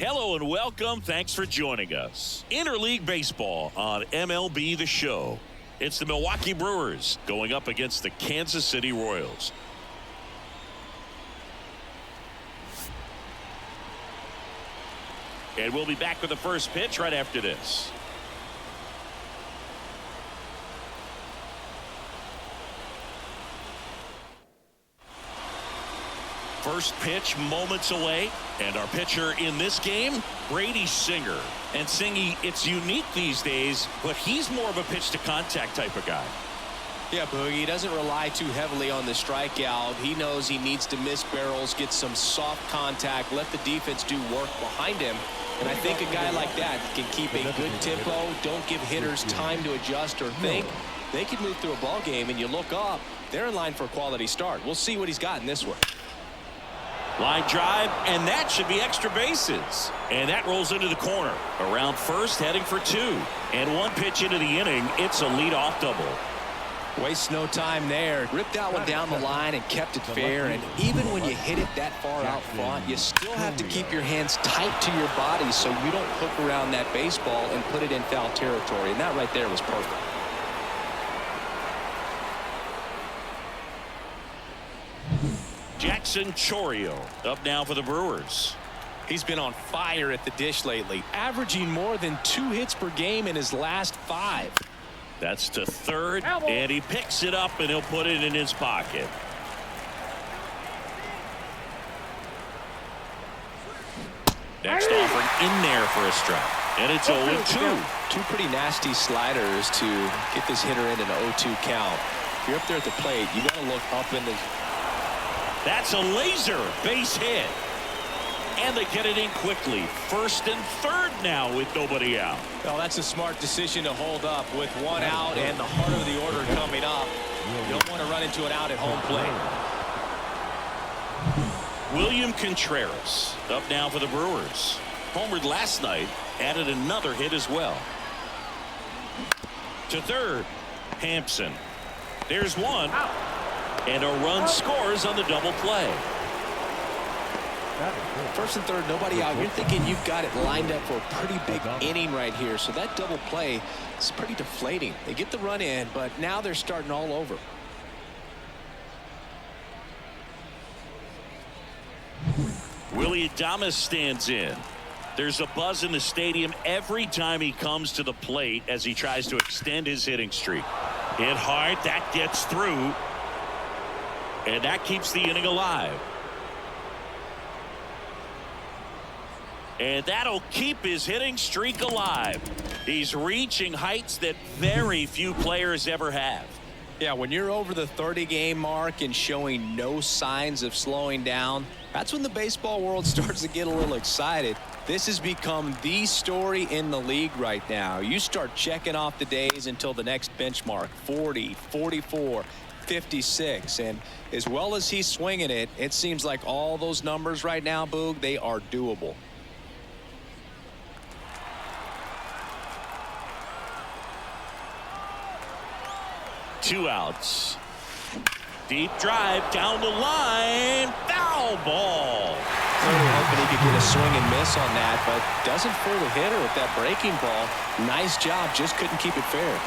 Hello and welcome. Thanks for joining us. Interleague Baseball on MLB the Show. It's the Milwaukee Brewers going up against the Kansas City Royals. And we'll be back with the first pitch right after this. First pitch moments away, and our pitcher in this game, Brady Singer. And Singy, it's unique these days, but he's more of a pitch to contact type of guy. Yeah, Boogie, he doesn't rely too heavily on the strikeout. He knows he needs to miss barrels, get some soft contact, let the defense do work behind him. And I think a guy like that can keep a good tempo, don't give hitters time to adjust or think. They can move through a ball game, and you look up, they're in line for a quality start. We'll see what he's got in this one. Line drive, and that should be extra bases. And that rolls into the corner. Around first, heading for two. And one pitch into the inning, it's a leadoff double. Wastes no time there. Ripped that one down the line and kept it fair. And even when you hit it that far out front, you still have to keep your hands tight to your body so you don't hook around that baseball and put it in foul territory. And that right there was perfect. Jackson Chourio up now for the Brewers. He's been on fire at the dish lately, averaging more than 2 hits per game in his last 5. That's to third, and he picks it up, and he'll put it in his pocket. Next offering in there for a strike, and it's 0-2. Two pretty nasty sliders to get this hitter in an 0-2 count. If you're up there at the plate, you got to look up in the... That's a laser base hit. And they get it in quickly. First and third now with nobody out. Well, that's a smart decision to hold up with one out and the heart of the order coming up. You don't want to run into an out at home plate. William Contreras up now for the Brewers. Homered last night, added another hit as well. To third, Hampson. There's one. And a run scores on the double play. First and third, nobody out. You're thinking you've got it lined up for a pretty big inning right here. So that double play is pretty deflating. They get the run in, but now they're starting all over. Willie Adames stands in. There's a buzz in the stadium every time he comes to the plate as he tries to extend his hitting streak. Hit hard, that gets through. And that keeps the inning alive. And that'll keep his hitting streak alive. He's reaching heights that very few players ever have. Yeah, when you're over the 30-game mark and showing no signs of slowing down, that's when the baseball world starts to get a little excited. This has become the story in the league right now. You start checking off the days until the next benchmark, 40, 44, 56, and as well as he's swinging it, it seems like all those numbers right now, Boog, they are doable. Two outs. Deep drive down the line. Foul ball. Clearly hoping he could get a swing and miss on that, but doesn't fool the hitter with that breaking ball. Nice job, just couldn't keep it fair.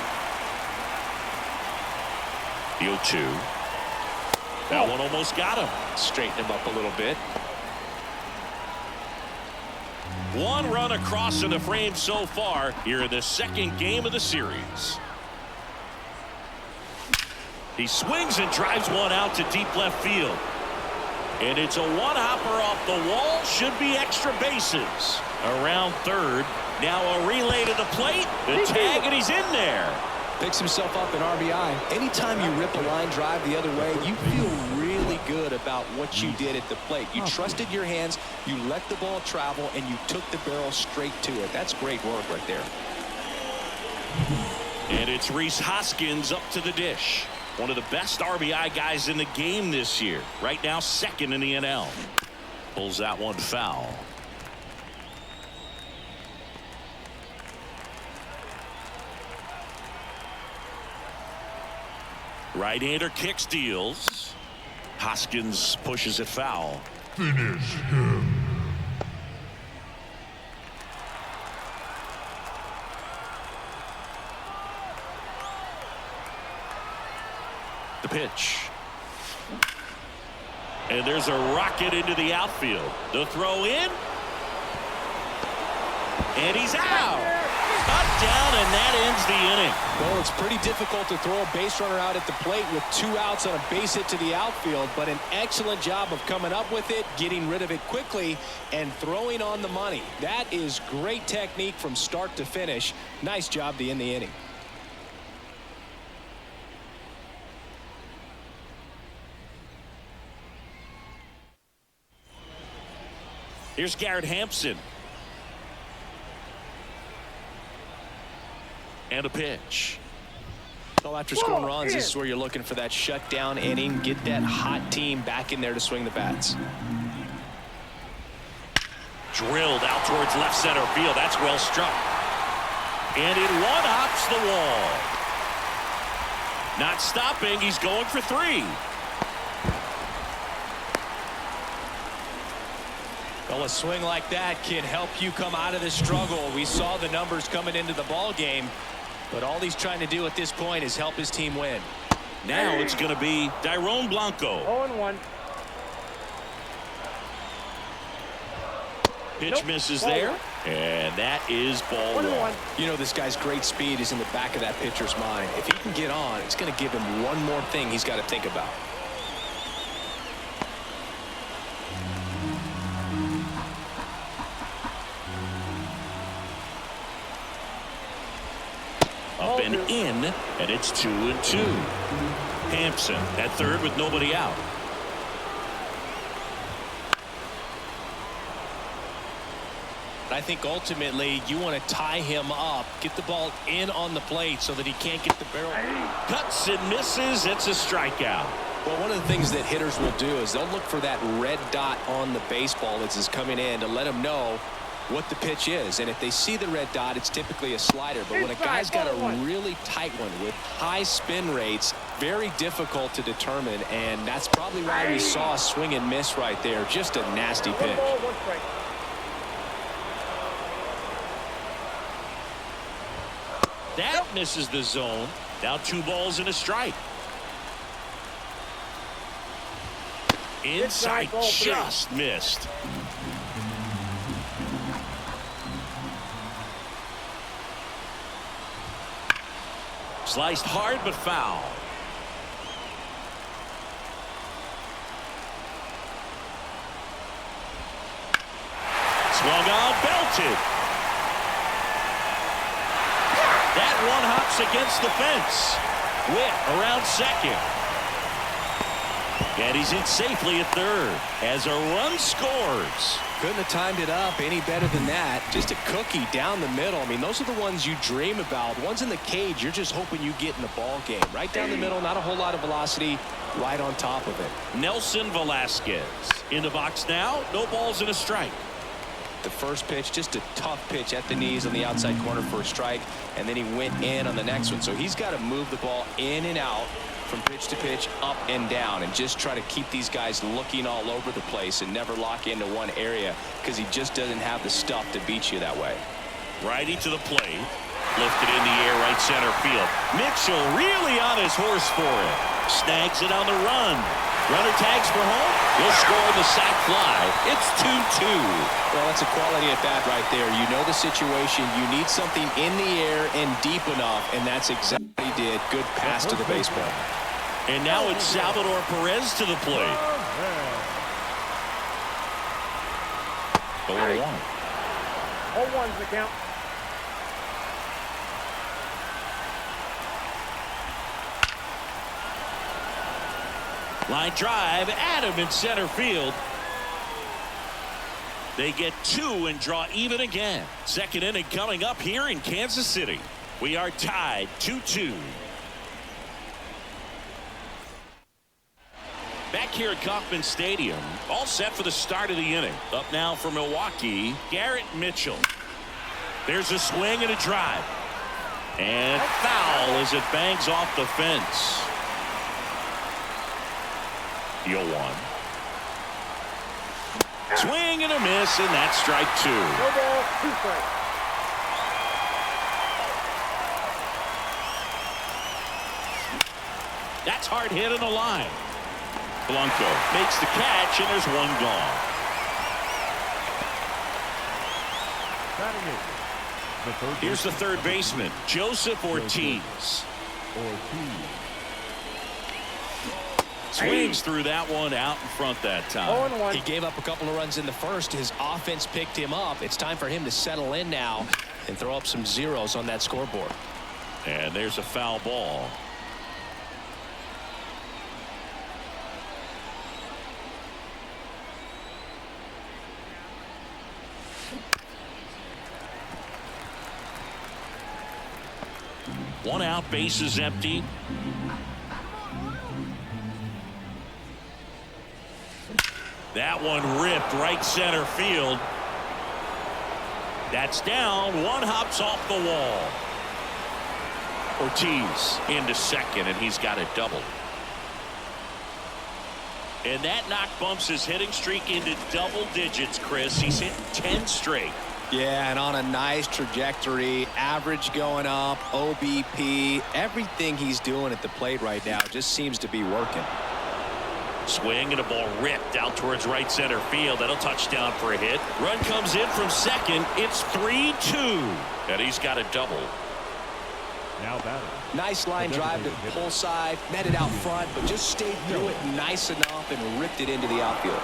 0-2. That one almost got him. Straighten him up a little bit. One run across in the frame so far here in the second game of the series. He swings and drives one out to deep left field. And it's a one-hopper off the wall. Should be extra bases. Around third. Now a relay to the plate. The tag, and he's in there. Picks himself up an RBI. Anytime you rip a line drive the other way, you feel really good about what you did at the plate. You trusted your hands, you let the ball travel, and you took the barrel straight to it. That's great work right there. And it's Rhys Hoskins up to the dish. One of the best RBI guys in the game this year. Right now, second in the NL. Pulls that one foul. Right-hander kicks, deals. Hoskins pushes it foul. Finish him. pitch. And there's a rocket into the outfield. The throw in. And he's out. Touchdown, and that ends the inning. Well, it's pretty difficult to throw a base runner out at the plate with 2 outs on a base hit to the outfield, but an excellent job of coming up with it, getting rid of it quickly, and throwing on the money. That is great technique from start to finish. Nice job to end the inning. Here's Garrett Hampson. And a pitch. Well, after scoring runs, this is where you're looking for that shutdown inning. Get that hot team back in there to swing the bats. Drilled out towards left center field. That's well struck. And it one-hops the wall. Not stopping. He's going for 3. Well, a swing like that can help you come out of this struggle. We saw the numbers coming into the ball game, but all he's trying to do at this point is help his team win. Now it's going to be Dairon Blanco. 0-1. Pitch misses there, and that is ball 1. You know, this guy's great speed is in the back of that pitcher's mind. If he can get on, it's going to give him one more thing he's got to think about. Up and in, and it's 2-2. Hampson at third with nobody out. I think ultimately you want to tie him up, get the ball in on the plate so that he can't get the barrel. Cuts and misses. It's a strikeout. Well, one of the things that hitters will do is they'll look for that red dot on the baseball as it's coming in to let them know what the pitch is. And if they see the red dot, it's typically a slider. But when a guy's got a really tight one with high spin rates, very difficult to determine. And that's probably why we saw a swing and miss right there. Just a nasty pitch. That misses the zone. Now 2 balls and a strike. Inside, just missed. Sliced hard but foul. Swung on, belted. That one hops against the fence. Witt around second. And he's in safely at third as a run scores. Couldn't have timed it up any better than that. Just a cookie down the middle. I mean, those are the ones you dream about. Ones in the cage, you're just hoping you get in the ball game. Right down the middle, not a whole lot of velocity, right on top of it. Nelson Velasquez in the box now. No balls and a strike. The first pitch, just a tough pitch at the knees on the outside corner for a strike, and then he went in on the next one. So he's got to move the ball in and out from pitch to pitch, up and down, and just try to keep these guys looking all over the place and never lock into one area because he just doesn't have the stuff to beat you that way. Righty to the plate. Lifted in the air, right center field. Mitchell really on his horse for it. Snags it on the run. Runner tags for home. He'll score the sac fly. It's 2-2. Well, that's a quality at bat right there. You know the situation. You need something in the air and deep enough, and that's exactly what he did. Good pass to the baseball. And now it's Salvador Perez to the plate. 0-1. 0-1's the count. Line drive, Adam in center field. They get 2 and draw even again. Second inning coming up here in Kansas City. We are tied 2-2. Back here at Kauffman Stadium, all set for the start of the inning. Up now for Milwaukee, Garrett Mitchell. There's a swing and a drive. And foul as it bangs off the fence. The 0-1. Swing and a miss, and that's strike 2. No ball, 2 strikes. That's hard hit in the line. Blanco makes the catch, and there's one gone. Here's the third baseman, Joseph Ortiz. Swings through that one out in front that time. He gave up a couple of runs in the first. His offense picked him up. It's time for him to settle in now and throw up some zeros on that scoreboard. And there's a foul ball. One out, base is empty. That one ripped right center field. That's down. One hops off the wall. Ortiz into second, and he's got a double. And that knock bumps his hitting streak into double digits, Chris. He's hit 10 straight. Yeah, and on a nice trajectory, average going up, OBP, everything he's doing at the plate right now just seems to be working. Swing and a ball ripped out towards right center field. That'll touch down for a hit. Run comes in from second. It's 3-2, and he's got a double. Now batting. Nice line drive to the pull side, met it out front, but just stayed through it nice enough and ripped it into the outfield.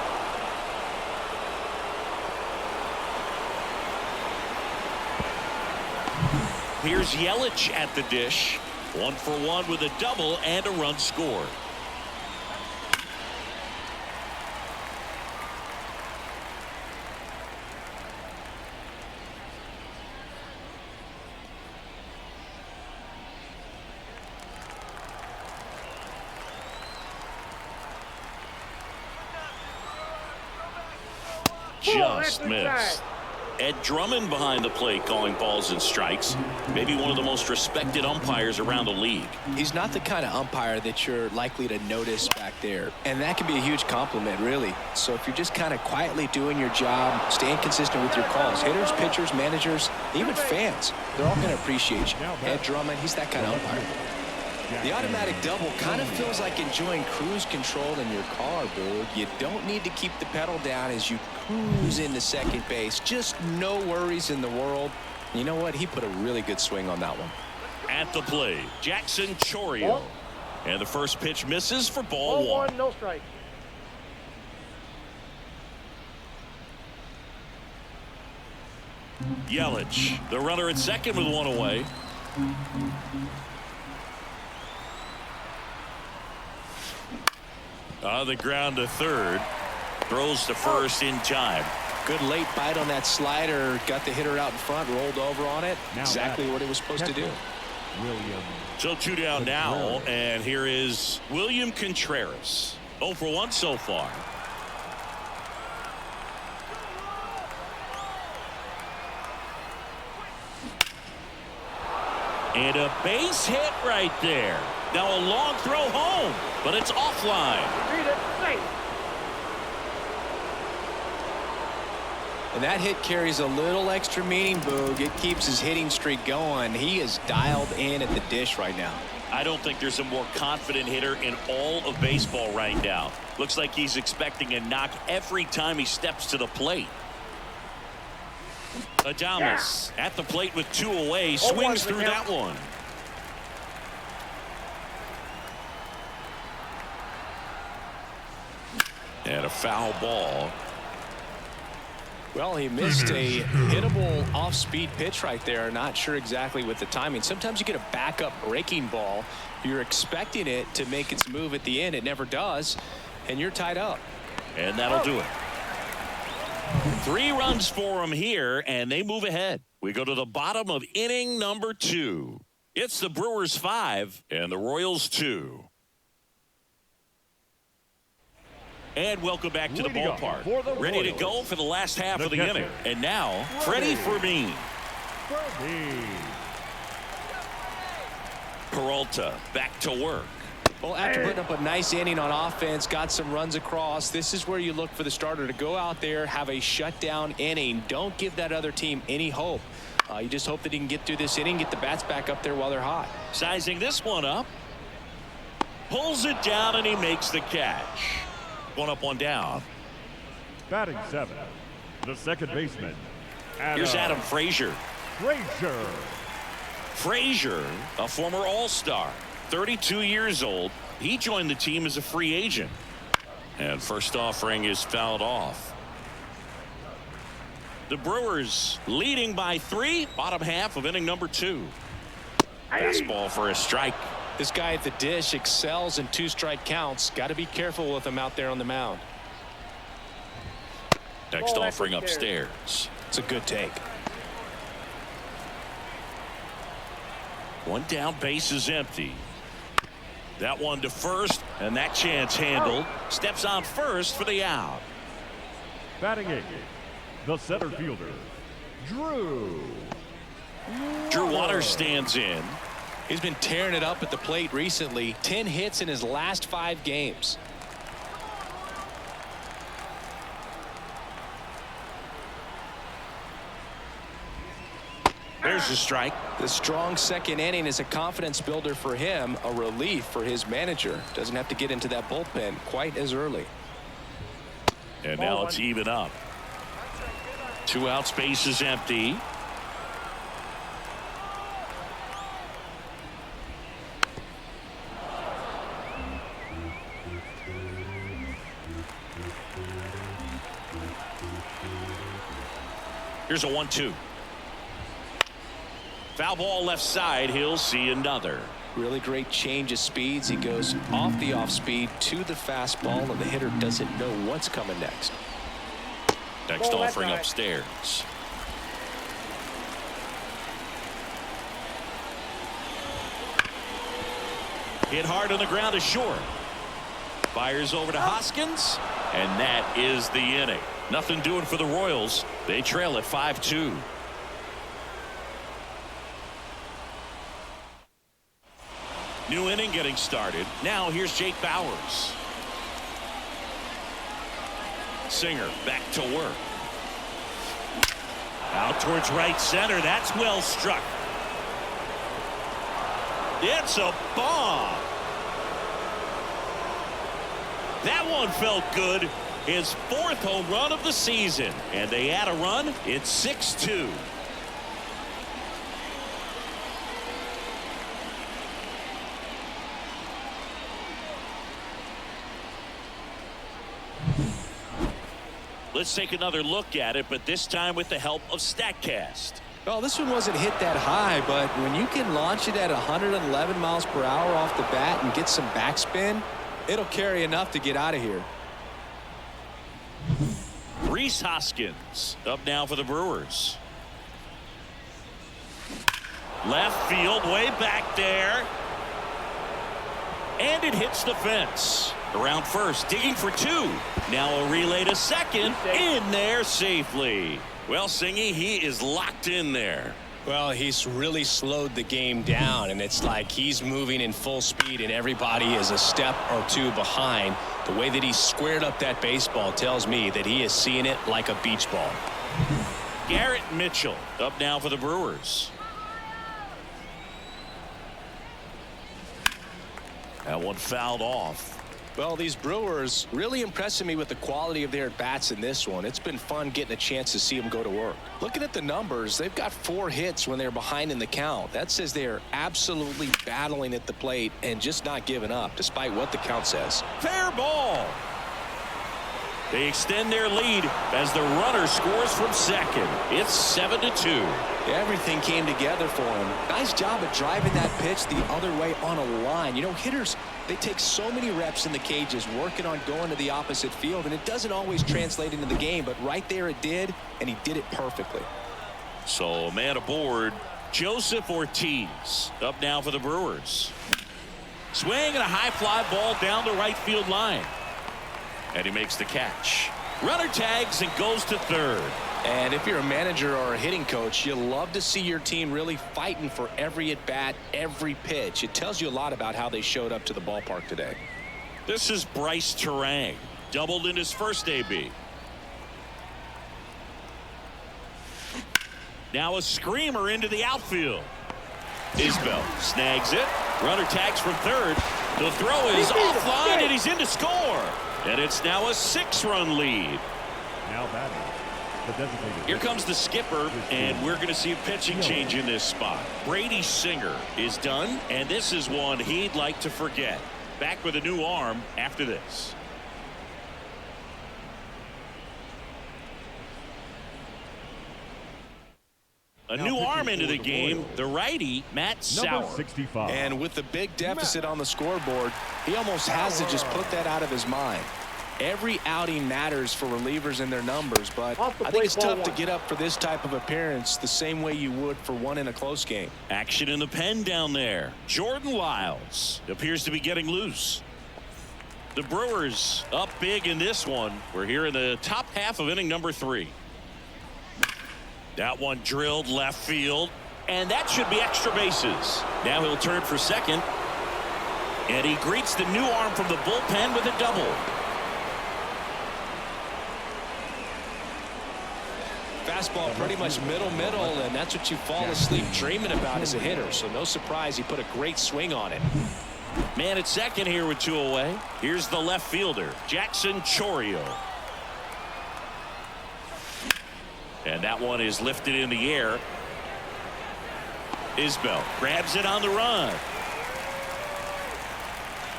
Here's Yelich at the dish. 1 for 1 with a double and a run scored. Just missed. Ed Drummond behind the plate calling balls and strikes. Maybe one of the most respected umpires around the league. He's not the kind of umpire that you're likely to notice back there. And that can be a huge compliment, really. So if you're just kind of quietly doing your job, staying consistent with your calls, hitters, pitchers, managers, even fans, they're all going to appreciate you. Ed Drummond, he's that kind of umpire. The automatic double kind of feels like enjoying cruise control in your car, dude. You don't need to keep the pedal down as you cruise into second base. Just no worries in the world. You know what? He put a really good swing on that one. At the plate, Jackson Chourio. And the first pitch misses for ball one. No strike. Yelich, the runner at second with one away. On the ground to third. Throws to first in time. Good late bite on that slider. Got the hitter out in front, rolled over on it. Exactly what he was supposed to do. So 2 down now, and here is William Contreras. 0 for 1 so far. And a base hit right there. Now a long throw home, but it's offline. Read it, safe. And that hit carries a little extra meaning, Boog. It keeps his hitting streak going. He is dialed in at the dish right now. I don't think there's a more confident hitter in all of baseball right now. Looks like he's expecting a knock every time he steps to the plate. Adames at the plate with 2 away, swings through that one. And a foul ball. Well, he missed a hittable off-speed pitch right there. Not sure exactly with the timing. Sometimes you get a backup breaking ball. You're expecting it to make its move at the end. It never does, and you're tied up. And that'll do it. 3 runs for him here, and they move ahead. We go to the bottom of inning number 2. It's the Brewers 5 and the Royals 2. And welcome back to the ballpark. Ready to go for the last half of the inning. And now, Freddie Fermin. Peralta back to work. Well, after putting up a nice inning on offense, got some runs across, this is where you look for the starter to go out there, have a shutdown inning. Don't give that other team any hope. You just hope that he can get through this inning, get the bats back up there while they're hot. Sizing this one up. Pulls it down and he makes the catch. One up, one down. Batting 7, the second baseman. Here's Adam Frazier. Frazier, a former All-Star, 32 years old. He joined the team as a free agent. And first offering is fouled off. The Brewers leading by 3, bottom half of inning number 2. Fastball for a strike. This guy at the dish excels in 2-strike counts. Got to be careful with him out there on the mound. Next offering upstairs. It's a good take. One down, base is empty. That one to first, and that chance handled. Steps on first for the out. batting 8, the center fielder, Drew Waters stands in. He's been tearing it up at the plate recently. 10 hits in his last 5 games. There's a strike. The strong second inning is a confidence builder for him, a relief for his manager. Doesn't have to get into that bullpen quite as early. And now it's even up. 2 outs, base is empty. Here's a 1-2. Foul ball left side. He'll see another. Really great change of speeds. He goes off the off speed to the fastball, and the hitter doesn't know what's coming next. Next offering upstairs. Hit hard on the ground is short. Fires over to Hoskins, and that is the inning. Nothing doing for the Royals. They trail at 5-2. New inning getting started. Now here's Jake Bauers. Singer back to work. Out towards right center. That's well struck. It's a bomb. That one felt good. His 4th home run of the season. And they add a run. It's 6-2. Let's take another look at it, but this time with the help of StatCast. Well, this one wasn't hit that high, but when you can launch it at 111 miles per hour off the bat and get some backspin, it'll carry enough to get out of here. Rhys Hoskins up now for the Brewers. Left field, way back there. And it hits the fence. Around first, digging for 2. Now a relay to second. In there safely. Well, Singy, he is locked in there. Well, he's really slowed the game down, and it's like he's moving in full speed, and everybody is a step or 2 behind. The way that he squared up that baseball tells me that he is seeing it like a beach ball. Garrett Mitchell up now for the Brewers. That one fouled off. Well, these Brewers really impressing me with the quality of their at-bats in this one. It's been fun getting a chance to see them go to work. Looking at the numbers, they've got 4 hits when they're behind in the count. That says they're absolutely battling at the plate and just not giving up, despite what the count says. Fair ball. They extend their lead as the runner scores from second. It's 7-2. Everything came together for him. Nice job of driving that pitch the other way on a line. You know, hitters, they take so many reps in the cages working on going to the opposite field, and it doesn't always translate into the game, but right there it did, and he did it perfectly. So a man aboard, Joseph Ortiz up now for the Brewers. Swing and a high fly ball down the right field line. And he makes the catch. Runner tags and goes to third. And if you're a manager or a hitting coach, you love to see your team really fighting for every at-bat, every pitch. It tells you a lot about how they showed up to the ballpark today. This is Bryce Terang. Doubled in his first AB. Now a screamer into the outfield. Isbell snags it. Runner tags from third. The throw is offline, and he's in to score. And it's now a 6-run lead. Now batting. The designated. Here comes the skipper, and we're going to see a pitching change in this spot. Brady Singer is done, and this is one he'd like to forget. Back with a new arm after this. A new arm into the game, the righty, Matt Sauer. Number 65. And with the big deficit on the scoreboard, he almost has to just put that out of his mind. Every outing matters for relievers and their numbers, but I think it's tough to get up for this type of appearance the same way you would for one in a close game. Action in the pen down there. Jordan Lyles appears to be getting loose. The Brewers up big in this one. We're here in the top half of inning number 3. That one drilled left field, and that should be extra bases. Now he'll turn for second, and he greets the new arm from the bullpen with a double. Fastball pretty much middle, and that's what you fall asleep dreaming about as a hitter. So no surprise he put a great swing on it. Man at second here with 2 away. Here's the left fielder, Jackson Chourio. And that one is lifted in the air. Isbell grabs it on the run.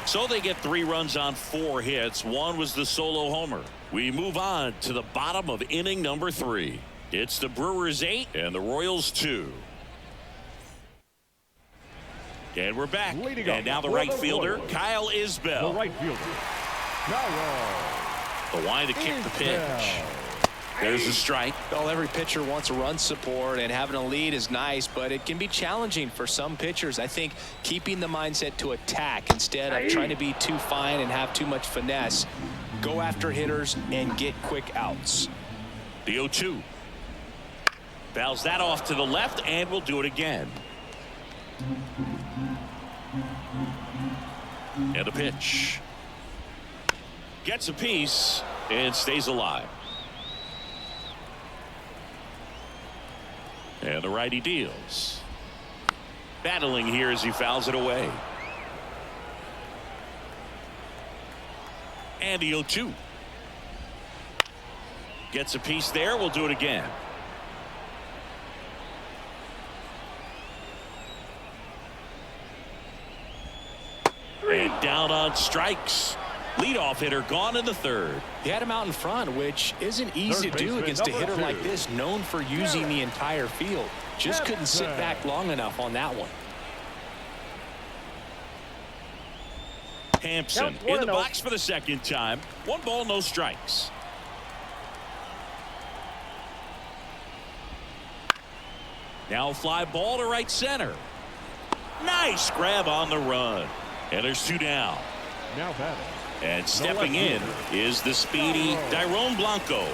So they get 3 runs on 4 hits. 1 was the solo homer. We move on to the bottom of inning number 3. It's the Brewers 8 and the Royals 2. And we're back. And now the right fielder, Kyle Isbell. The right fielder. The line to kick the pitch. There's a strike. Well, every pitcher wants run support, and having a lead is nice, but it can be challenging for some pitchers. I think keeping the mindset to attack instead of trying to be too fine and have too much finesse. Go after hitters and get quick outs. The 0-2. Fouls that off to the left, and we'll do it again. And a pitch. Gets a piece and stays alive. And the righty deals. Battling here as he fouls it away. And the 0-2. Gets a piece there. We'll do it again. And down on strikes. Leadoff hitter gone in the 3rd. He had him out in front, which isn't easy to do against a hitter like this, known for using the entire field. Just couldn't sit back long enough on that one. Hampson in the box for the 2nd time. 1 ball, no strikes. Now fly ball to right center. Nice grab on the run. And there's 2 down. Now batting. And stepping in is the speedy Dairon Blanco.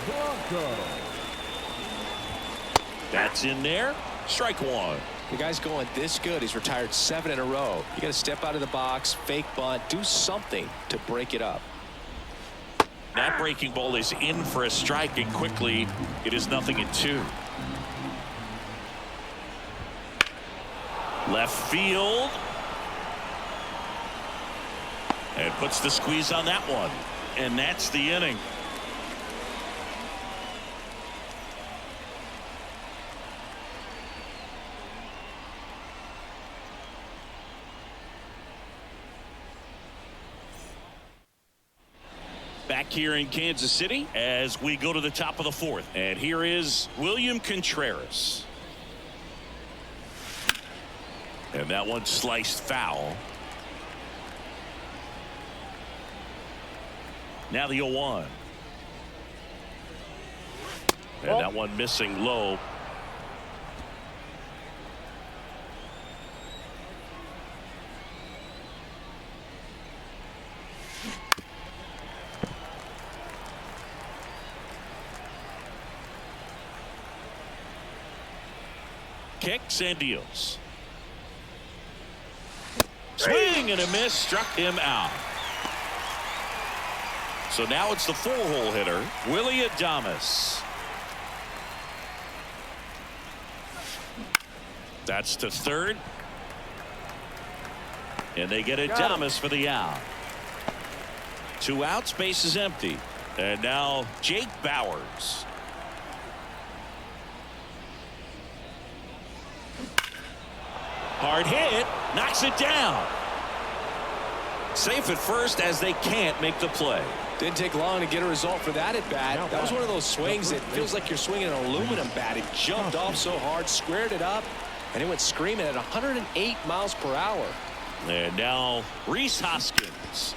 That's in there. Strike 1. The guy's going this good. He's retired 7 in a row. You got to step out of the box, fake bunt, do something to break it up. That breaking ball is in for a strike, and quickly it is 0-2. Left field. And puts the squeeze on that one. And that's the inning. Back here in Kansas City as we go to the top of the 4th. And here is William Contreras. And that one sliced foul. Now the 0-1. And that one missing low. Kicks and deals. Swing and a miss, struck him out. So now it's the 4-hole hitter, Willie Adames. That's to 3rd. And they get Adames for the out. 2 outs, base is empty. And now Jake Bauers. Hard hit, knocks it down. Safe at first as they can't make the play. Didn't take long to get a result for that at bat. That was one of those swings that feels like you're swinging an aluminum bat. It jumped off so hard, squared it up, and it went screaming at 108 miles per hour. And now Rhys Hoskins.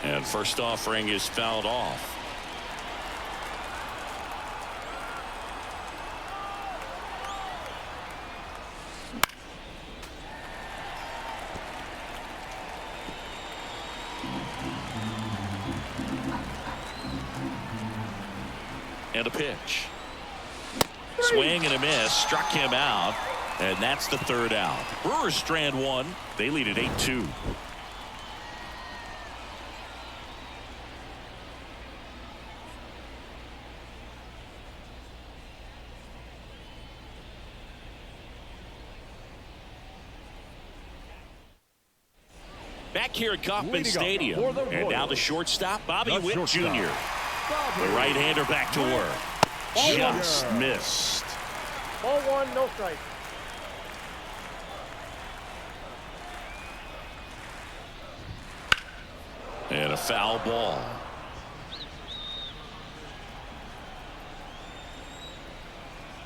And first offering is fouled off. And a pitch. Swing and a miss. Struck him out. And that's the 3rd out. Brewers strand 1. They lead at 8-2. Back here at Kauffman Stadium. And now the shortstop, Bobby Witt Jr. The right-hander back to work. Just missed. Ball 1, no strike. And a foul ball.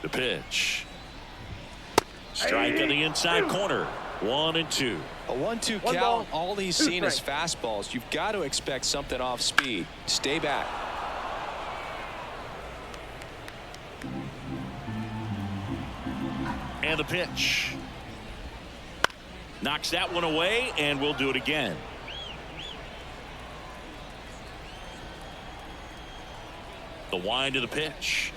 The pitch. Strike on the inside corner. 1-2. A 1-2 One count. ball, All he's 2 seen is strikes. fastballs. You've got to expect something off speed. Stay back. And the pitch. Knocks that one away, and we'll do it again. The wind of the pitch.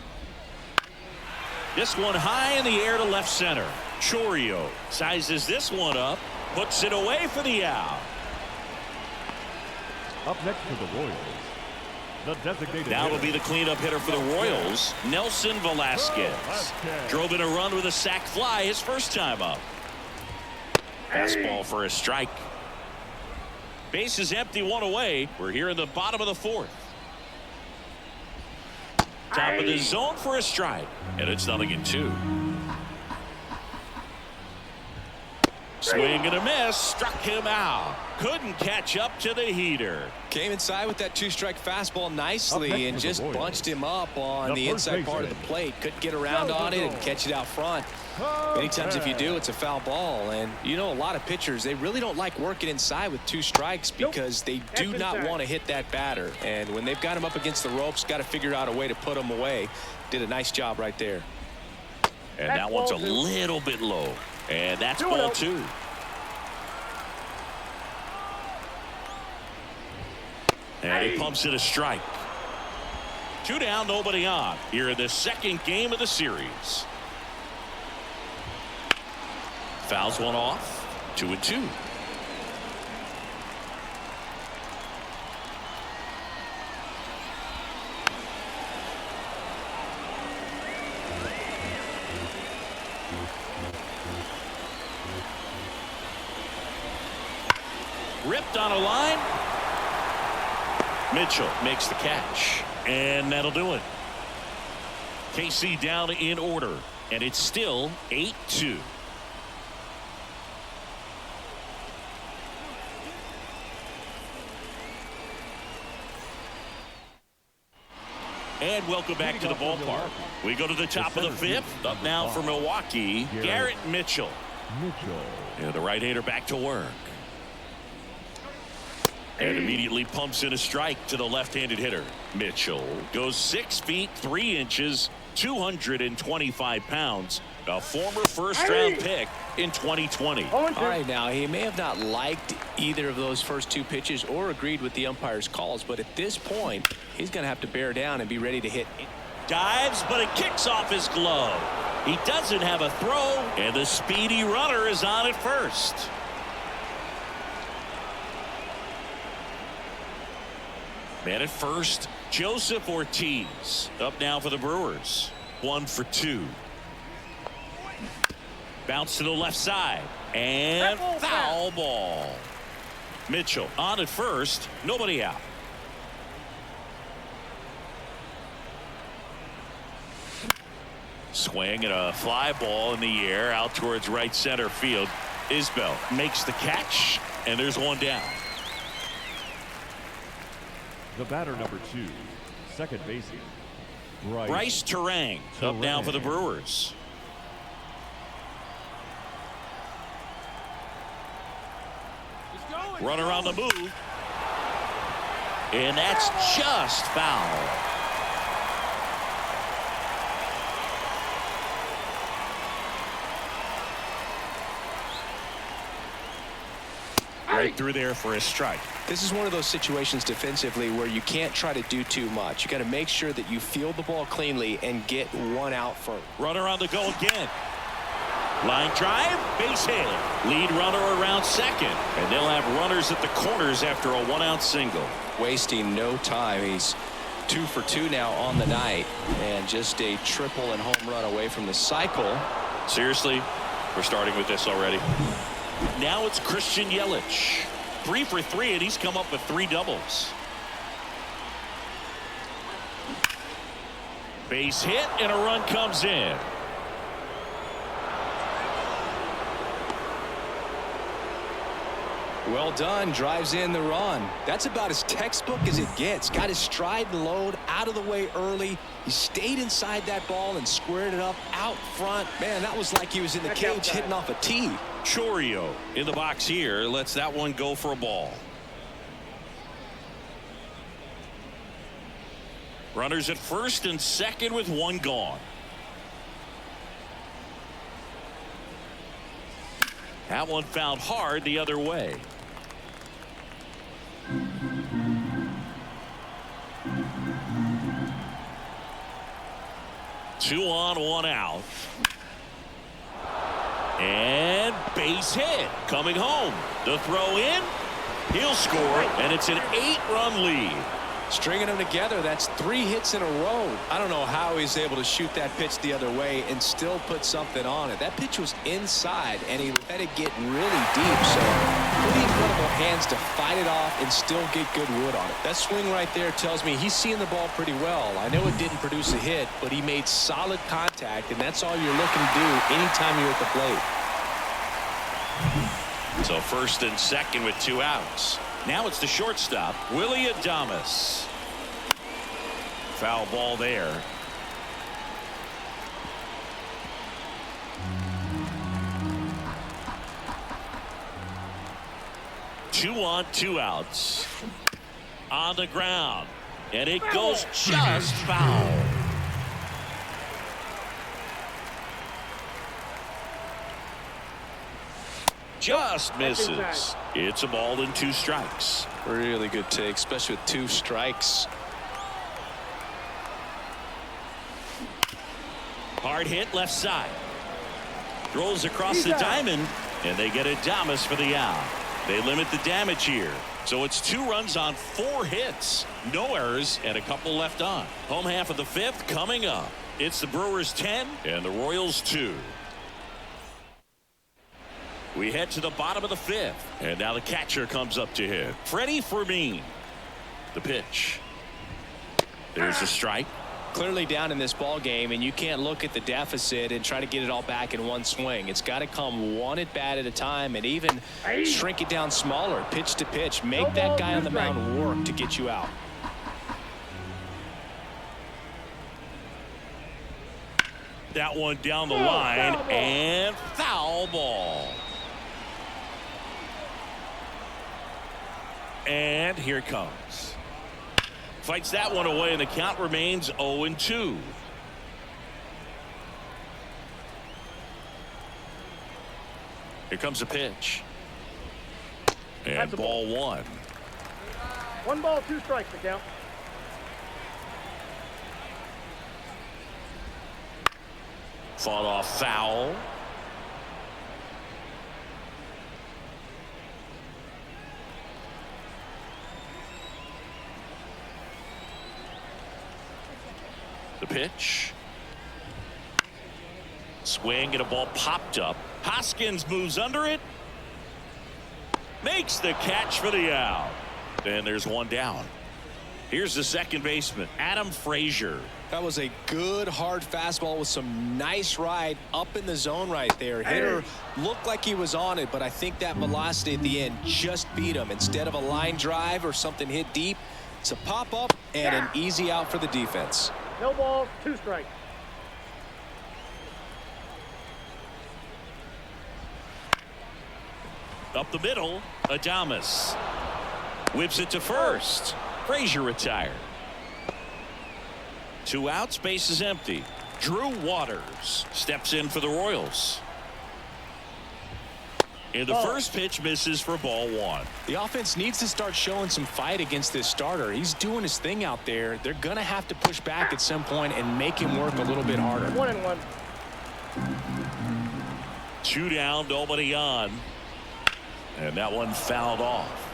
This one high in the air to left center. Chourio sizes this one up, puts it away for the out. Up next to the Royals, the designated Now will hitter, be the cleanup hitter for the Royals, Nelson Velasquez. Drove in a run with a sac fly his first time up. Fastball for a strike. Base is empty, 1 away. We're here in the bottom of the 4th. Top of the zone for a strike, and it's 0-2. Swing and a miss, struck him out. Couldn't catch up to the heater. Came inside with that 2-strike fastball nicely and just bunched him up on the inside part of the plate. Couldn't get around on it and catch it out front. Many times if you do, it's a foul ball. And you know, a lot of pitchers, they really don't like working inside with 2 strikes because they do not want to hit that batter. And when they've got him up against the ropes, got to figure out a way to put him away. Did a nice job right there. And that one's a little bit low. And that's ball 2. And he pumps it a strike. 2 down, nobody on. Here in the 2nd game of the series. Fouls one off. 2-2. Ripped on a line. Mitchell makes the catch, and that'll do it. KC down in order, and it's still 8-2. And welcome back to the ballpark. We go to the top of the 5th. Up now for Milwaukee, Garrett Mitchell. And the right-hander back to work. And immediately pumps in a strike to the left-handed hitter. Mitchell goes 6 feet 3 inches, 225 pounds. A former first-round pick in 2020. All right, now he may have not liked either of those first 2 pitches or agreed with the umpire's calls, but at this point, he's going to have to bear down and be ready to hit. Dives, but it kicks off his glove. He doesn't have a throw, and the speedy runner is on at first. Man at first, Joseph Ortiz. Up now for the Brewers. 1 for 2. Bounce to the left side. And foul ball. Mitchell on at first, nobody out. Swing and a fly ball in the air out towards right center field. Isbell makes the catch, and there's one down. The batter number 2, second baseman, Bryce Terang up now for the Brewers. Runner on the move. And that's just foul. Right through there for a strike. This is one of those situations defensively where you can't try to do too much. You got to make sure that you field the ball cleanly and get one out first. Runner on the go again. Line drive, base hit. Lead runner around second. And they'll have runners at the corners after a one-out single. Wasting no time. He's 2 for 2 now on the night. And just a triple and home run away from the cycle. Seriously, we're starting with this already. Now it's Christian Yelich. 3 for 3, and he's come up with 3 doubles. Base hit, and a run comes in. Well done. Drives in the run. That's about as textbook as it gets. Got his stride and load out of the way early. He stayed inside that ball and squared it up out front. Man, that was like he was in the cage hitting off a tee. Chorio in the box here lets that one go for a ball. Runners at first and second with 1 gone. That one fouled hard the other way. Two on, 1 out. And base hit. Coming home. The throw in. He'll score, and it's an 8-run lead. Stringing them together, that's 3 hits in a row. I don't know how he's able to shoot that pitch the other way and still put something on it. That pitch was inside, and he let it get really deep. So pretty incredible hands to fight it off and still get good wood on it. That swing right there tells me he's seeing the ball pretty well. I know it didn't produce a hit, but he made solid contact, and that's all you're looking to do anytime you're at the plate. So first and second with 2 outs. Now it's the shortstop, Willie Adames. Foul ball there. Two on, 2 outs. On the ground. And it goes just foul. Just misses. It's a ball and 2 strikes. Really good take, especially with 2 strikes. Hard hit left side. Rolls across the diamond, and they get Adames for the out. They limit the damage here. So it's 2 runs on 4 hits. No errors and a couple left on. Home half of the 5th coming up. It's the Brewers 10 and the Royals 2. We head to the bottom of the 5th, and now the catcher comes up to hit. Freddie Fermin. The pitch. There's a strike. Clearly down in this ball game, and you can't look at the deficit and try to get it all back in one swing. It's got to come 1 at bat at a time, and even shrink it down smaller, pitch to pitch. Make that guy on the mound work to get you out. That one down the line, and foul ball. And here it comes. Fights that one away, and the count remains 0-2. Here comes a pitch. And ball 1. 1 ball, 2 strikes, the count. Fought off foul. The pitch. Swing and a ball popped up. Hoskins moves under it. Makes the catch for the out. And there's one down. Here's the second baseman, Adam Frazier. That was a good hard fastball with some nice ride up in the zone right there. Hitter looked like he was on it, but I think that velocity at the end just beat him. Instead of a line drive or something hit deep, it's a pop up and an easy out for the defense. No balls, 2 strikes. Up the middle, Adames whips it to first. Frazier retired. 2 outs, base is empty. Drew Waters steps in for the Royals. And the first pitch misses for ball 1. The offense needs to start showing some fight against this starter. He's doing his thing out there. They're going to have to push back at some point and make him work a little bit harder. 1-1. 2 down, nobody on. And that one fouled off.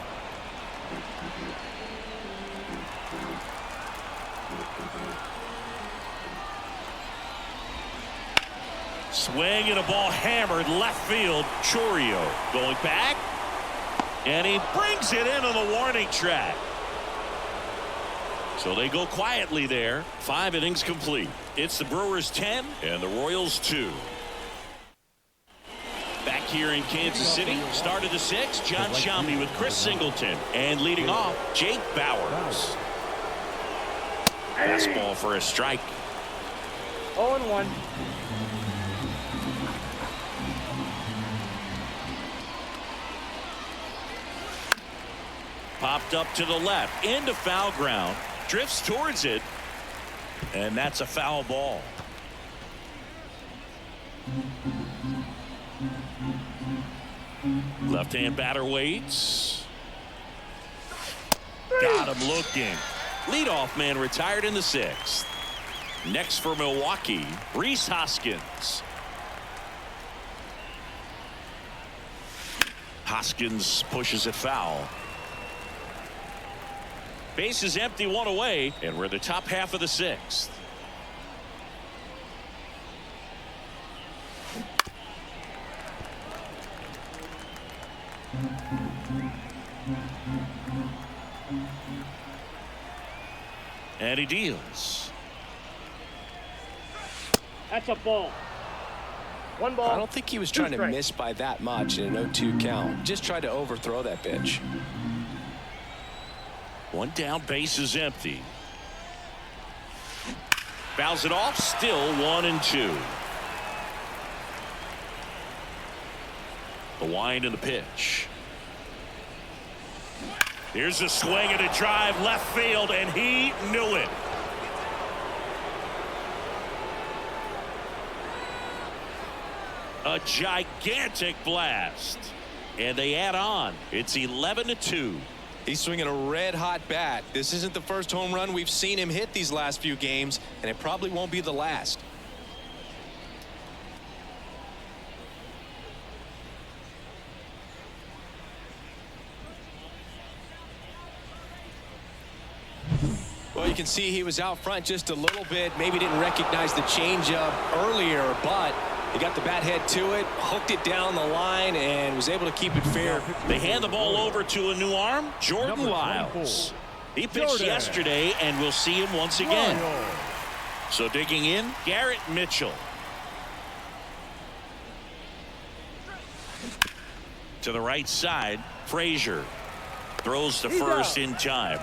Swing and a ball hammered left field. Chourio going back. And he brings it into the warning track. So they go quietly there. 5 innings complete. It's the Brewers 10 and the Royals 2. Back here in Kansas City, start of the 6th, John Shambi with Chris Singleton. And leading off, Jake Bauers. Fastball for a strike. 0-1. Popped up to the left, into foul ground, drifts towards it, and that's a foul ball. Left-hand batter waits. Got him looking. Leadoff man retired in the 6th. Next for Milwaukee, Rhys Hoskins. Hoskins pushes it foul. Base is empty, 1 away, and we're the top half of the 6th. And he deals. That's a ball. 1 ball. I don't think he was trying to miss by that much in an 0-2 count. Just tried to overthrow that pitch. 1 down, base is empty. Fouls it off, still 1-2. The wind and the pitch. Here's a swing and a drive left field, and he knew it. A gigantic blast. And they add on. It's 11-2. He's swinging a red-hot bat. This isn't the first home run we've seen him hit these last few games, and it probably won't be the last. Well, you can see he was out front just a little bit. Maybe didn't recognize the changeup earlier, but he got the bat head to it, hooked it down the line, and was able to keep it fair. They hand the ball over to a new arm, Jordan Lyles. He pitched yesterday, and we'll see him once again. So digging in, Garrett Mitchell. To the right side, Frazier throws to first in time.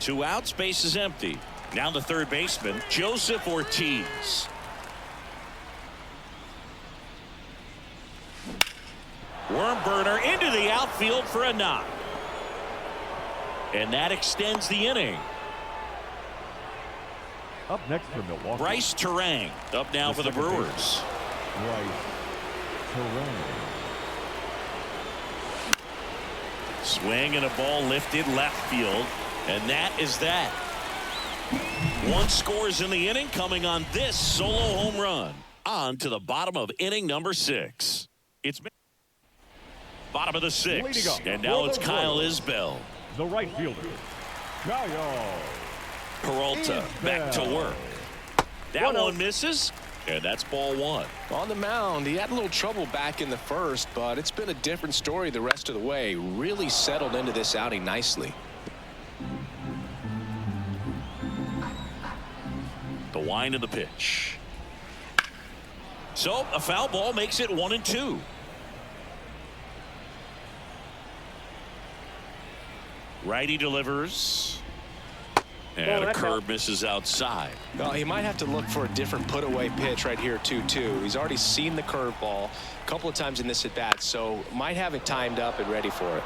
2 outs, base is empty. Now the third baseman, Joseph Ortiz. Worm burner into the outfield for a knock. And that extends the inning. Up next for Milwaukee, Bryce Terang up now for the Brewers. Bryce Terang. Swing and a ball lifted left field. And that is that. 1 scores in the inning, coming on this solo home run. On to the bottom of inning number 6. It's bottom of the 6th. And now it's Kyle Isbell. The right fielder, Kyle Peralta back to work. That one misses. And that's ball one. On the mound, he had a little trouble back in the first, but it's been a different story the rest of the way. Really settled into this outing nicely. The wind of the pitch. So a foul ball makes it 1-2. Righty delivers. And a curve misses outside. Well, he might have to look for a different put-away pitch right here, 2-2. He's already seen the curveball a couple of times in this at-bat, so might have it timed up and ready for it.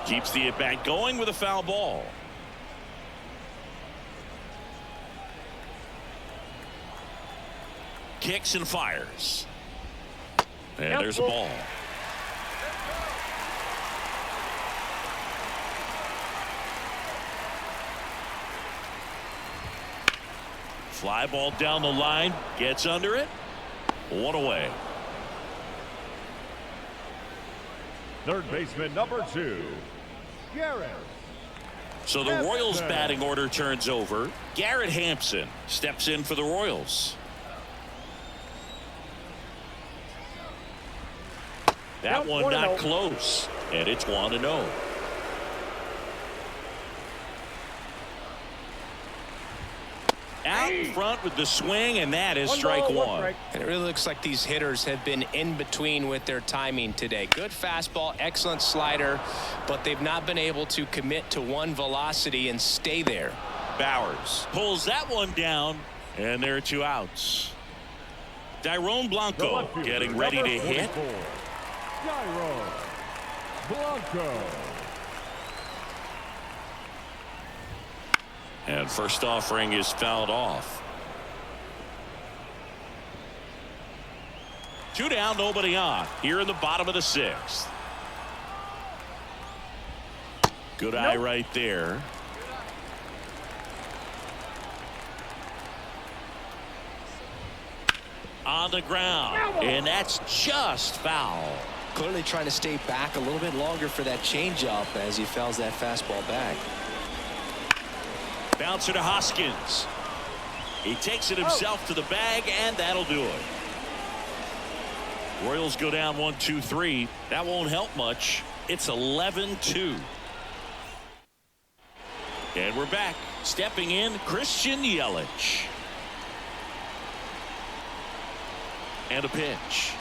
Keeps the at-bat going with a foul ball. Kicks and fires. And there's a ball. Fly ball down the line. Gets under it. One away. Third baseman number 2, Garrett. So the Royals batting order turns over. Garrett Hampson steps in for the Royals. That one not close, and it's 1-0. Out in front with the swing, and that is strike one. And it really looks like these hitters have been in between with their timing today. Good fastball, excellent slider, but they've not been able to commit to one velocity and stay there. Bowers pulls that one down, and there are 2 outs. Dairon Blanco getting ready to hit. Dairon Blanco. And first offering is fouled off. 2 down, nobody on here in the bottom of the 6th. Good eye right there. On the ground, and that's just foul. Clearly trying to stay back a little bit longer for that changeup as he fouls that fastball back. Bouncer to Hoskins. He takes it himself to the bag, and that'll do it. Royals go down 1-2-3. That won't help much. It's 11-2. And we're back. Stepping in, Christian Yelich. And a pitch.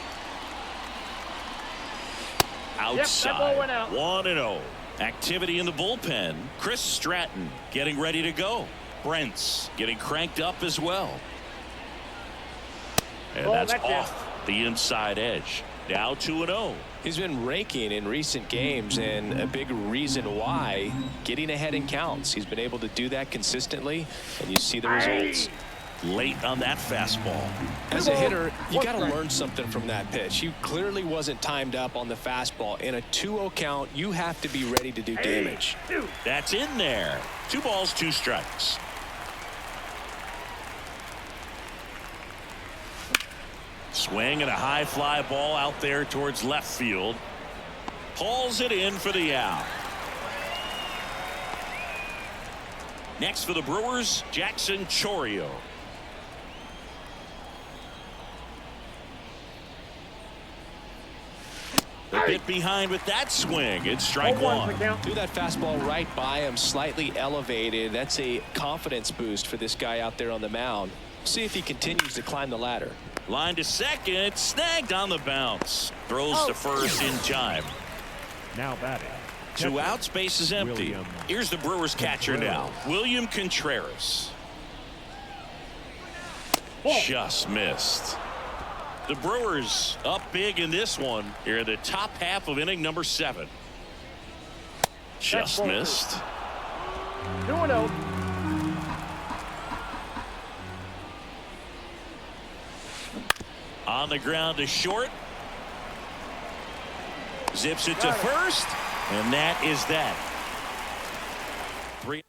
Outside. Yep, that ball went out. 1-0. Activity in the bullpen. Chris Stratton getting ready to go. Brent's getting cranked up as well. And that's off the inside edge. Now 2-0. He's been raking in recent games, and a big reason why, getting ahead in counts. He's been able to do that consistently, and you see the results. Late on that fastball. As a hitter, you got to learn something from that pitch. He clearly wasn't timed up on the fastball. In a 2-0 count, you have to be ready to do damage. That's in there. 2 balls, 2 strikes. Swing and a high fly ball out there towards left field. Pulls it in for the out. Next for the Brewers, Jackson Chourio. A bit behind with that swing. It's strike one. Threw that fastball right by him, slightly elevated. That's a confidence boost for this guy out there on the mound. See if he continues to climb the ladder. Line to second, snagged on the bounce. Throws to first in time. Now batting. 2 outs, base is empty. Here's the Brewers catcher now, William Contreras. Just missed. The Brewers up big in this one here in the top half of inning number 7. Just missed. 2-0. On the ground to short. Zips it to first, and that is that. 3.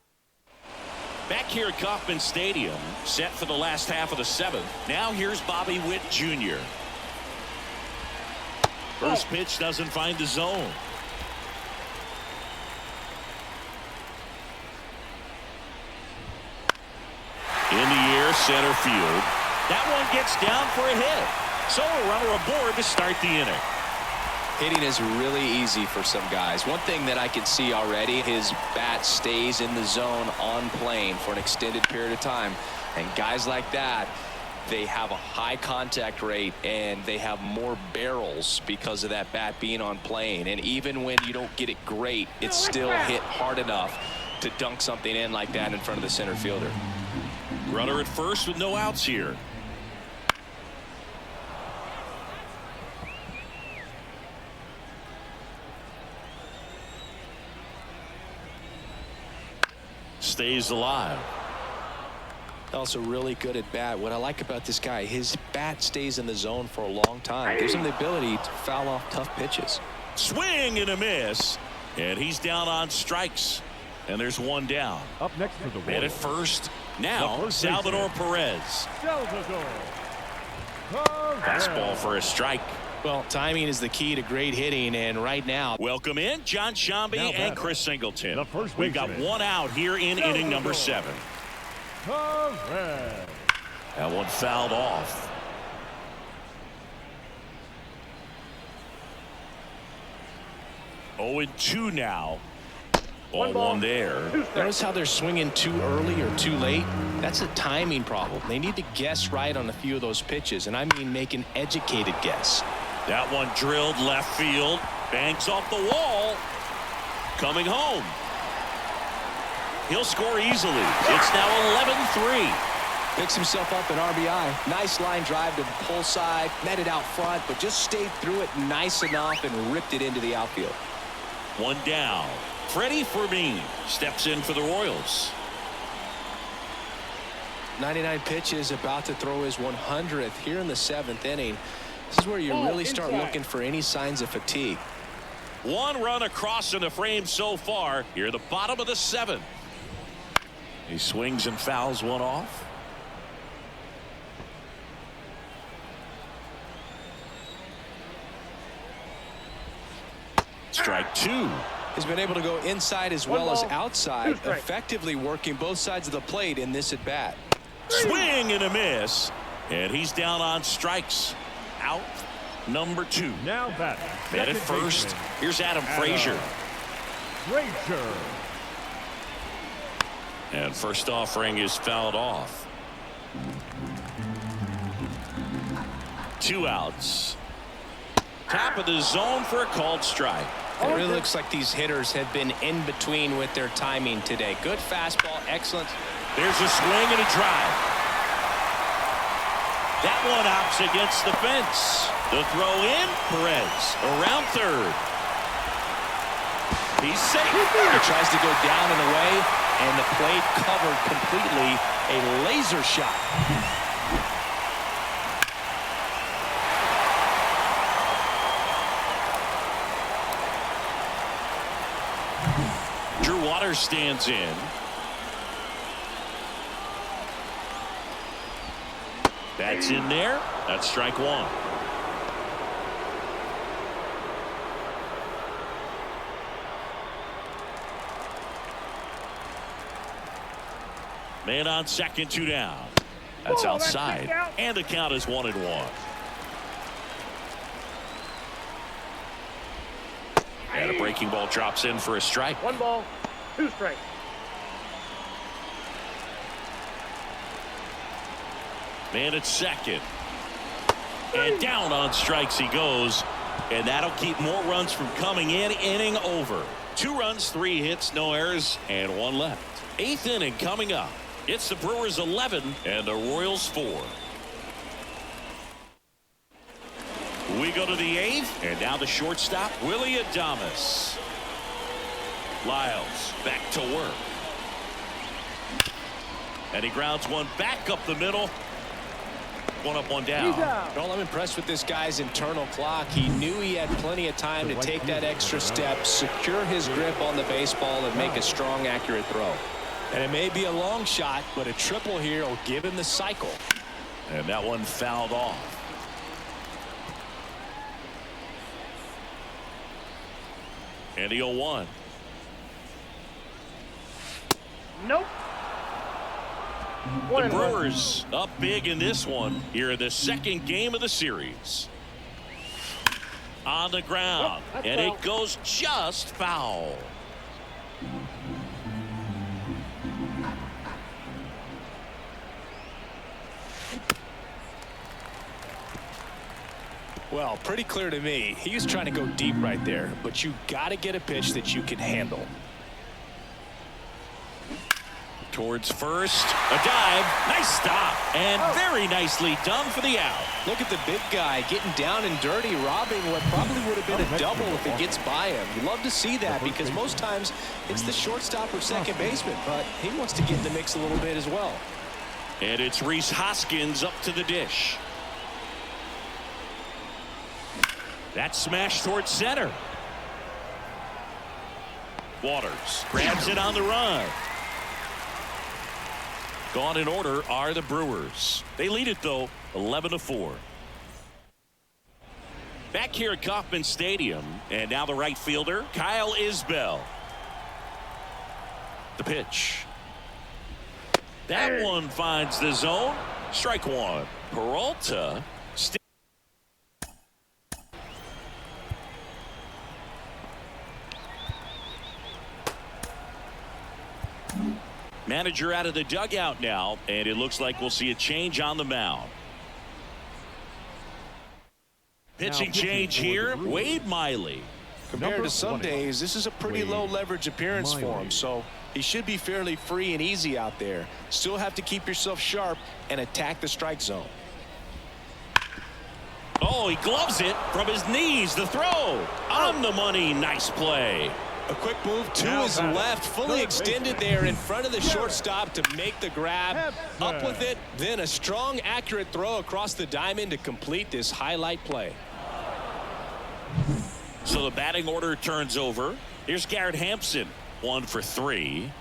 Back here at Kauffman Stadium, set for the last half of the 7th. Now here's Bobby Witt Jr. First pitch doesn't find the zone. center field. That one gets down for a hit. So a runner aboard to start the inning. Hitting is really easy for some guys. One thing that I can see already, his bat stays in the zone on plane for an extended period of time. And guys like that, they have a high contact rate and they have more barrels because of that bat being on plane. And even when you don't get it great, it's still hit hard enough to dunk something in like that in front of the center fielder. Runner at first with no outs here. Stays alive. Also really good at bat. What I like about this guy, his bat stays in the zone for a long time. Gives him the ability to foul off tough pitches. Swing and a miss. And he's down on strikes. And there's one down. Up next to the Man at first. Now Salvador Perez. Salvador. Fastball for a strike. Well, timing is the key to great hitting, and right now. Welcome in John Shambi and Chris Singleton. The first We've got baseman. one out here in inning number 7. Perez. That one fouled off. Oh, and 2 now. Ball one there. Notice how they're swinging too early or too late? That's a timing problem. They need to guess right on a few of those pitches, and I mean make an educated guess. That one drilled left field. Banks off the wall. Coming home. He'll score easily. It's now 11-3. Picks himself up an RBI. Nice line drive to the pull side. Met it out front, but just stayed through it nice enough and ripped it into the outfield. One down. Freddie Fermin steps in for the Royals. 99 pitches, about to throw his 100th here in the 7th inning. This is where you really start looking for any signs of fatigue. One run across in the frame so far. Here at the bottom of the 7th. He swings and fouls one off. Strike 2. Has been able to go inside as well as outside, effectively working both sides of the plate in this at bat. Swing and a miss, and he's down on strikes. Out number 2. Now back. Man at first. Here's Adam Frazier. Frazier. And first offering is fouled off. 2 outs. Top of the zone for a called strike. It really looks like these hitters have been in between with their timing today. Good fastball, excellent. There's a swing and a drive. That one opts against the fence. The throw in, Perez around third. He's safe. He tries to go down and away, and the plate covered completely. A laser shot. Stands in. That's in there. That's strike 1. Man on second, 2 down. That's outside. And the count is 1-1. And a breaking ball drops in for a strike. 1 ball. 2 strikes. Man at second. And down on strikes he goes. And that'll keep more runs from coming in. Inning over. 2 runs, 3 hits, no errors, and 1 left. 8th inning coming up. It's the Brewers 11 and the Royals 4. We go to the 8th, and now the shortstop, Willie Adames. Lyles back to work. And he grounds one back up the middle. 1 up, 1 down. Well, I'm impressed with this guy's internal clock. He knew he had plenty of time to take that extra step, secure his grip on the baseball, and make a strong, accurate throw. And it may be a long shot, but a triple here will give him the cycle. And that one fouled off. And the 0-1. The Brewers up big in this one here in the second game of the series. On the ground, and it goes just foul. Well, pretty clear to me. He was trying to go deep right there, but you got to get a pitch that you can handle. Towards first, a dive, nice stop, and very nicely done for the out. Look at the big guy getting down and dirty, robbing what probably would have been a double if it gets by him. You love to see that because most times it's the shortstop or second baseman, but he wants to get in the mix a little bit as well. And it's Rhys Hoskins up to the dish. That smash towards center. Waters grabs it on the run. Gone in order are the Brewers. They lead it, though, 11-4. Back here at Kauffman Stadium, and now the right fielder, Kyle Isbell. The pitch. That one finds the zone. Strike one. Peralta. Manager out of the dugout now, and it looks like we'll see a change on the mound. Pitching change here, Wade Miley. Compared to some days, this is a pretty low leverage appearance for him, so he should be fairly free and easy out there. Still have to keep yourself sharp and attack the strike zone. Oh, he gloves it from his knees. The throw on the money. Nice play. A quick move to his left, fully extended there in front of the shortstop to make the grab. Up with it, then a strong, accurate throw across the diamond to complete this highlight play. So the batting order turns over. Here's Garrett Hampson, 1 for 3.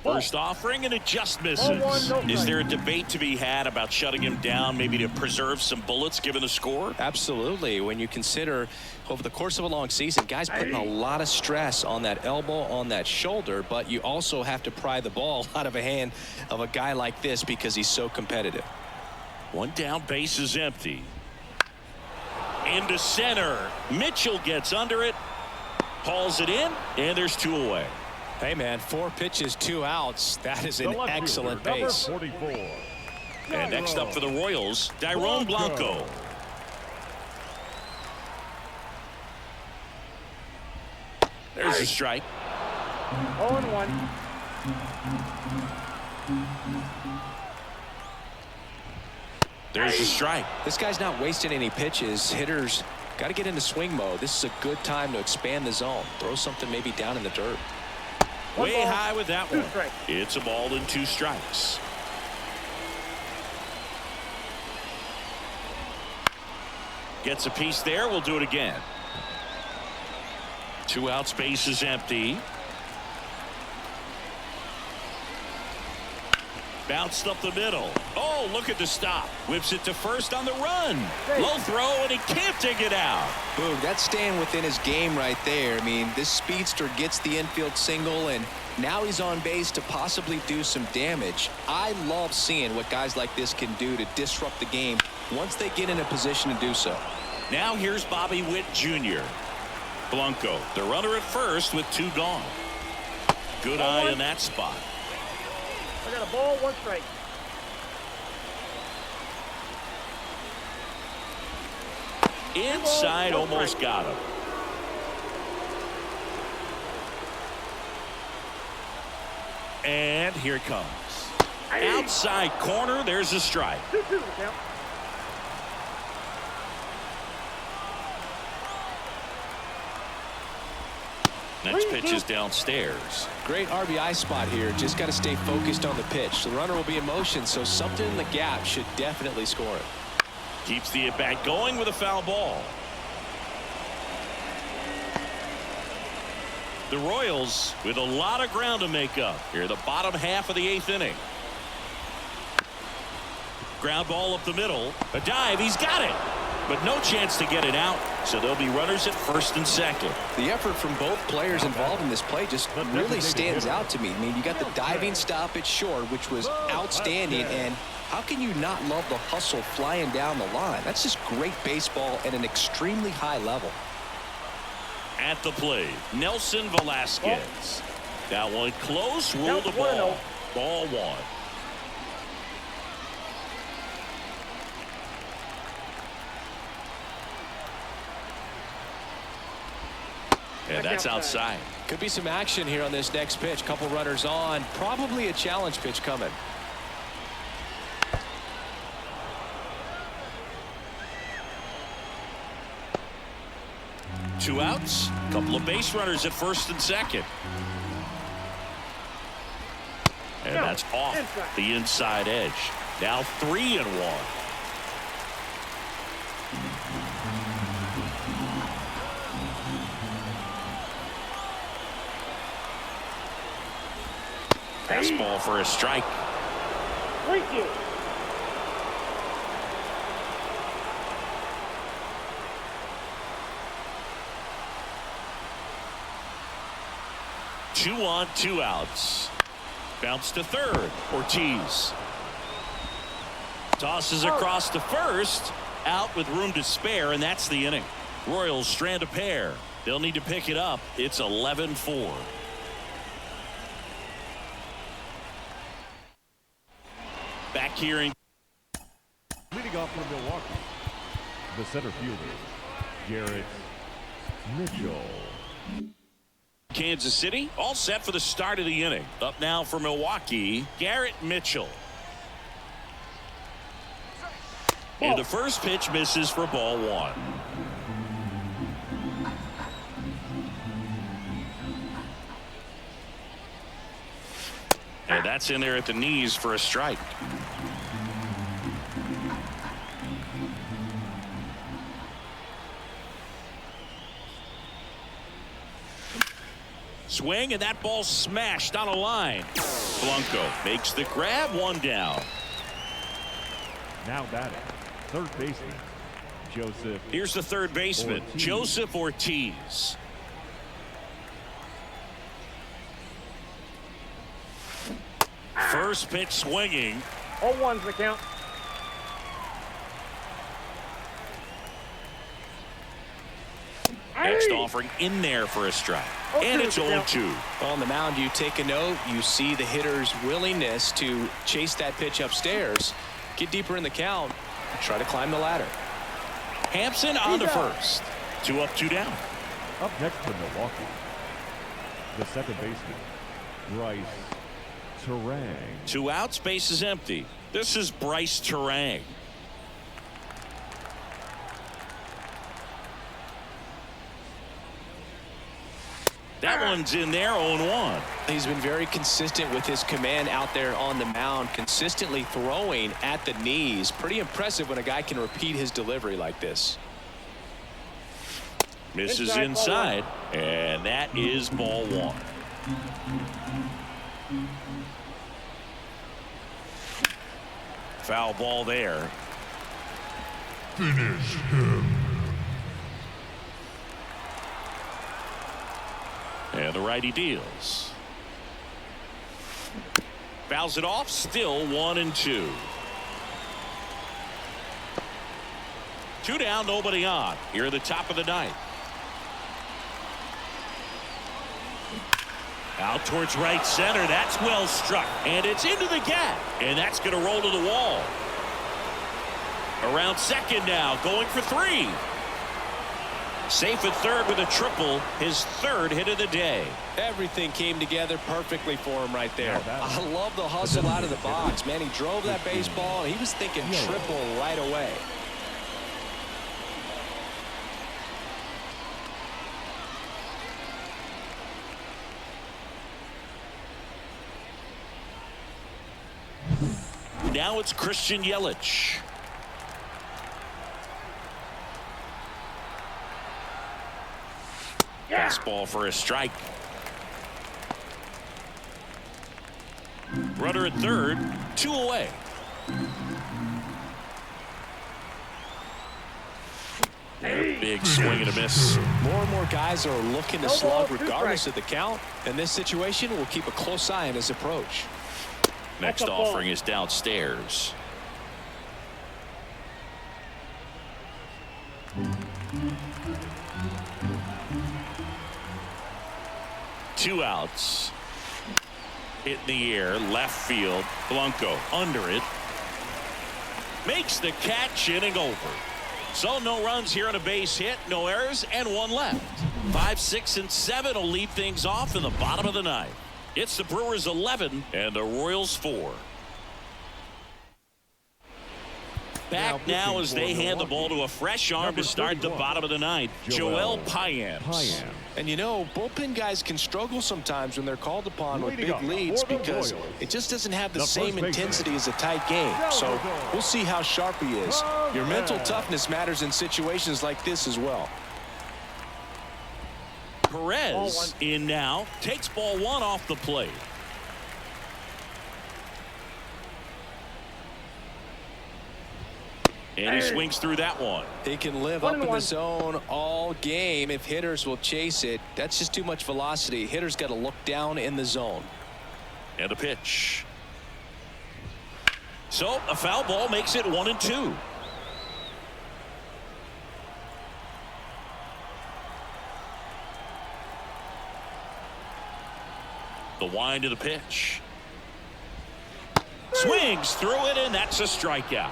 First offering, and it just misses. Is there a debate to be had about shutting him down, maybe to preserve some bullets given the score? Absolutely. When you consider over the course of a long season, guys putting a lot of stress on that elbow, on that shoulder, but you also have to pry the ball out of a hand of a guy like this because he's so competitive. One down, base is empty. Into center. Mitchell gets under it, hauls it in, and there's 2 away. Hey, man, 4 pitches, 2 outs. That is an excellent base. 44. And next up for the Royals, Dairon Blanco. There's a strike. 0-1. There's a strike. This guy's not wasting any pitches. Hitters got to get into swing mode. This is a good time to expand the zone. Throw something maybe down in the dirt. Way high with that one. Strikes. It's a ball and 2 strikes. Gets a piece there. We'll do it again. 2 outs, base is empty. Bounced up the middle. Oh, look at the stop. Whips it to first on the run. Low throw, and he can't dig it out. Boom, that's staying within his game right there. I mean, this speedster gets the infield single, and now he's on base to possibly do some damage. I love seeing what guys like this can do to disrupt the game once they get in a position to do so. Now here's Bobby Witt Jr. Blanco, the runner at first with 2 gone. Good eye in that spot. I got a ball, 1 strike. Inside, almost got him. And here it comes. Outside corner, there's a strike. 2-2 the count. Next pitch is downstairs. Great RBI spot here. Just got to stay focused on the pitch. The runner will be in motion, so something in the gap should definitely score it. Keeps the at-bat going with a foul ball. The Royals with a lot of ground to make up here, the bottom half of the 8th inning. Ground ball up the middle. A dive. He's got it. but no chance to get it out. So there'll be runners at first and second. The effort from both players involved in this play just really stands out to me. I mean, you got the diving stop at short, which was outstanding, and how can you not love the hustle flying down the line? That's just great baseball at an extremely high level. At the plate, Nelson Velasquez. That one close, ruled the ball. Ball one. And that's outside. Could be some action here on this next pitch. Couple runners on. Probably a challenge pitch coming. Two outs. Couple of base runners at first and second. And that's off the inside edge. Now 3-1. Fastball for a strike. Thank you. Two on, 2 outs. Bounce to third. Ortiz tosses across to first. Out with room to spare, and that's the inning. Royals strand a pair. They'll need to pick it up. It's 11-4. Back here in Leading off for Milwaukee, the center fielder, Garrett Mitchell. Kansas City, all set for the start of the inning. Up now for Milwaukee, Garrett Mitchell. And the first pitch misses for ball one. And that's in there at the knees for a strike. Swing, and that ball smashed on a line. Blanco makes the grab, one down. Now batting, third baseman, Joseph. Here's the third baseman, Ortiz. Joseph Ortiz. First pitch swinging. 0-1's the count. Next offering in there for a strike. And it's 0-2. On the mound, you take a note. You see the hitter's willingness to chase that pitch upstairs, get deeper in the count, and try to climb the ladder. Hampson on to first. 2 up, 2 down. Up next for Milwaukee, the second baseman, Bryce Terang. 2 outs, base is empty. This is Bryce Terang. That one's in there, 0-1. He's been very consistent with his command out there on the mound, consistently throwing at the knees. Pretty impressive when a guy can repeat his delivery like this. Misses inside, and that is ball one. Foul ball there. Finish him. And the righty deals. Fouls it off, still 1-2. 2 down, nobody on. Here at the top of the ninth. Out towards right center. That's well struck. And it's into the gap. And that's going to roll to the wall. Around second now, going for 3. Safe at third with a triple, his third hit of the day. Everything came together perfectly for him right there. I love the hustle out of the box, man. He drove that baseball, and he was thinking triple right away. Now it's Christian Yelich. Fastball for a strike. Runner at third, 2 away. Big swing and a miss. More and more guys are looking to slug regardless of the count. In this situation, we'll keep a close eye on his approach. Next offering is downstairs. Two outs. Hit in the air, left field. Blanco under it. Makes the catch, inning over. So no runs here on a base hit, no errors, and one left. 5, 6, and 7 will lead things off in the bottom of the ninth. It's the Brewers 11 and the Royals 4. Back now as they hand the ball to a fresh arm to start the bottom of the ninth. Joel Payamps. And you know, bullpen guys can struggle sometimes when they're called upon with big leads because it just doesn't have the same intensity as a tight game. So we'll see how sharp he is. Your mental toughness matters in situations like this as well. Perez in now, takes ball 1 off the plate. And he swings through that one. He can live up in the zone all game if hitters will chase it. That's just too much velocity. Hitters got to look down in the zone. And a pitch. So a foul ball makes it 1-2. The wind of the pitch. Swings through it, and that's a strikeout.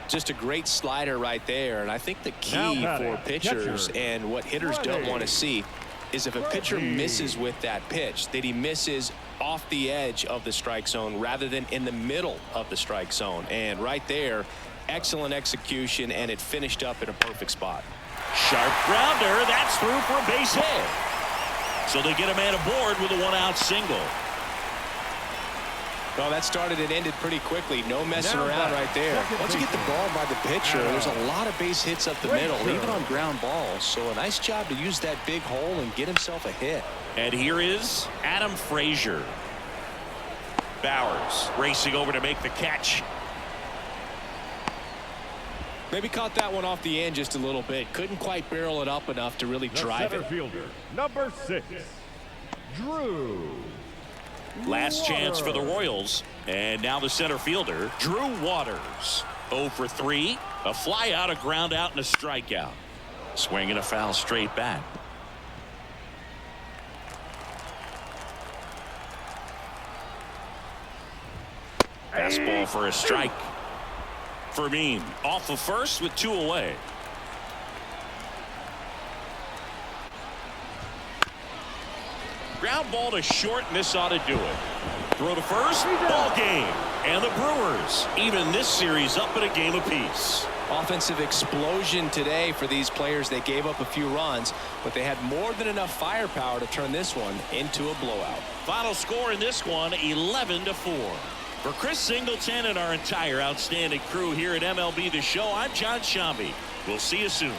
Just a great slider right there. And I think the key for pitchers and what hitters don't want to see is if a pitcher misses with that pitch, that he misses off the edge of the strike zone rather than in the middle of the strike zone. And right there, excellent execution, and it finished up in a perfect spot. Sharp grounder. That's through for a base hit. So they get a man aboard with a 1-out single. Well, that started and ended pretty quickly. No messing around right there. Once you get the ball by the pitcher, there's a lot of base hits up the middle, even on ground balls. So a nice job to use that big hole and get himself a hit. And here is Adam Frazier. Bowers racing over to make the catch. Maybe caught that one off the end just a little bit. Couldn't quite barrel it up enough to really drive it. Fielder, number 6, Drew. Last chance for the Royals. And now the center fielder, Drew Waters. 0 for 3. A fly out, a ground out, and a strikeout. Swing and a foul straight back. Fastball for a strike. Fermin off of first with 2 away. Ground ball to short, and this ought to do it. Throw to first, ball game. And the Brewers even this series up at a game apiece. Offensive explosion today for these players. They gave up a few runs, but they had more than enough firepower to turn this one into a blowout. Final score in this one, 11-4. For Chris Singleton and our entire outstanding crew here at MLB The Show, I'm John Shambi. We'll see you soon.